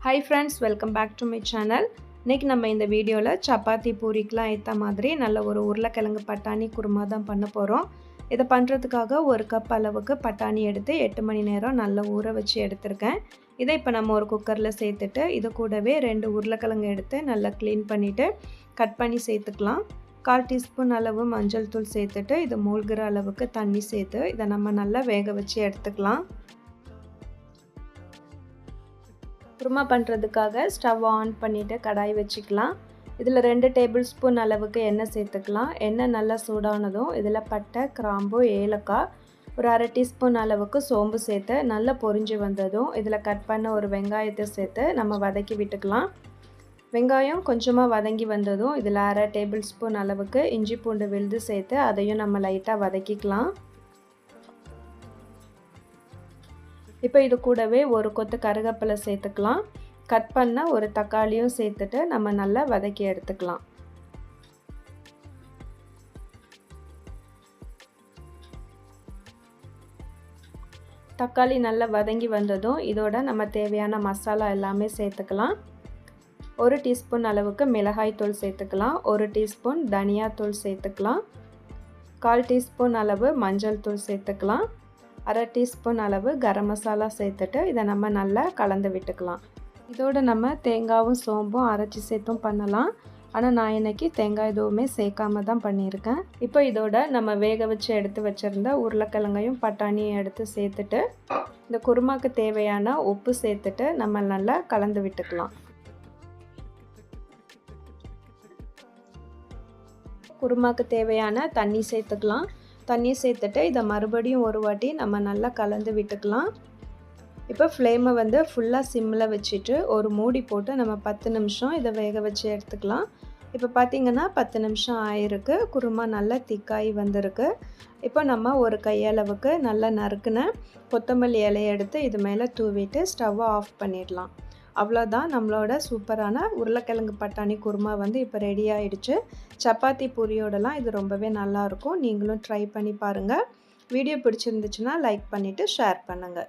Hi friends, welcome back to my channel. இன்னைக்கு நம்ம இந்த வீடியோல சப்பாத்தி பூரிக்குலாம் ஏத்த மாதிரி நல்ல ஒரு உருளைக்கிழங்கு பட்டாணி குருமா தான் பண்ண போறோம். இத பண்றதுக்காக 1 கப் அளவுக்கு பட்டாணி எடுத்து 8 மணி நேரம் நல்லா ஊற வச்சு எடுத்துர்க்கேன். இதை இப்போ நம்ம ஒரு குக்கர்ல சேர்த்துட்டு இது கூடவே 2 உருளைக்கிழங்கு எடுத்து நல்லா க்ளீன் பண்ணிட்டு கட் பண்ணி சேர்த்துக்கலாம். 1/4 டீஸ்பூன் அளவு மஞ்சள் தூள் சேர்த்துட்டு இது மூழ்குற அளவுக்கு தண்ணி சேர்த்து இத நம்ம நல்லா வேக வச்சு எடுத்துக்கலாம். குருமா பண்ணுறதுக்காக ஸ்டவ் ஆன் பண்ணிவிட்டு கடாய் வச்சுக்கலாம். இதில் 2 டேபிள் ஸ்பூன் அளவுக்கு எண்ணெய் சேர்த்துக்கலாம். எண்ணெய் நல்லா சூடானதும் இதில் பட்டை, கிராம்பு, ஏலக்காய், ஒரு 1/2 டீஸ்பூன் அளவுக்கு சோம்பு சேர்த்து நல்லா பொரிஞ்சு வந்ததும் இதில் கட் பண்ண ஒரு வெங்காயத்தை சேர்த்து நம்ம வதக்கி விட்டுக்கலாம். வெங்காயம் கொஞ்சமாக வதங்கி வந்ததும் இதில் 1/2 டேபிள் ஸ்பூன் அளவுக்கு இஞ்சி பூண்டு விழுது சேர்த்து அதையும் நம்ம லைட்டாக வதக்கிக்கலாம். இப்போ இது கூடவே ஒரு கொத்து கருவேப்பிலை சேர்த்துக்கலாம். கட் பண்ண ஒரு தக்காளியும் சேர்த்துட்டு நம்ம நல்லா வதக்கி எடுத்துக்கலாம். தக்காளி நல்லா வதங்கி வந்ததும் இதோட நம்ம தேவையான மசாலா எல்லாமே சேர்த்துக்கலாம். 1 டீஸ்பூன் அளவுக்கு மிளகாய் தூள் சேர்த்துக்கலாம். 1 டீஸ்பூன் தனியா தூள் சேர்த்துக்கலாம். 1/4 டீஸ்பூன் அளவு மஞ்சள் தூள் சேர்த்துக்கலாம். 1/2 டீஸ்பூன் அளவு கரம் மசாலா சேர்த்துட்டு இதை நம்ம நல்லா கலந்து விட்டுக்கலாம். இதோட நம்ம தேங்காயும் சோம்பும் அரைச்சி சேர்த்தும் பண்ணலாம். ஆனால் நான் இன்னைக்கு தேங்காய் எதுவுமே சேர்க்காம தான் பண்ணியிருக்கேன். இப்போ இதோட நம்ம வேக வச்சு எடுத்து வச்சுருந்த உருளைக்கிழங்கையும் பட்டாணியும் எடுத்து சேர்த்துட்டு இந்த குருமாக்கு தேவையான உப்பு சேர்த்துட்டு நம்ம நல்லா கலந்து விட்டுக்கலாம். குருமாக்கு தேவையான தண்ணி சேர்த்துக்கலாம். தண்ணி சேர்த்துட்டு இதை மறுபடியும் ஒரு வாட்டி நம்ம நல்லா கலந்து விட்டுக்கலாம். இப்போ ஃப்ளேமை வந்து ஃபுல்லாக சிம்மில் வச்சுட்டு ஒரு மூடி போட்டு நம்ம 10 நிமிஷம் இதை வேக வச்சு எடுத்துக்கலாம். இப்போ பார்த்திங்கன்னா 10 நிமிஷம் ஆயிருக்கு. குருமா நல்லா திக்காகி வந்திருக்கு. இப்போ நம்ம ஒரு கையளவுக்கு நல்லா நறுக்குன கொத்தமல்லி இலையை எடுத்து இது மேலே தூவிட்டு ஸ்டவ்வை ஆஃப் பண்ணிடலாம். அவ்வளோதான், நம்மளோட சூப்பரான உருளைக்கிழங்கு பட்டாணி குருமா வந்து இப்போ ரெடி ஆகிடுச்சு. சப்பாத்தி பூரியோடலாம் இது ரொம்பவே நல்லாயிருக்கும். நீங்களும் ட்ரை பண்ணி பாருங்கள். வீடியோ பிடிச்சிருந்துச்சுன்னா லைக் பண்ணிவிட்டு ஷேர் பண்ணுங்கள்.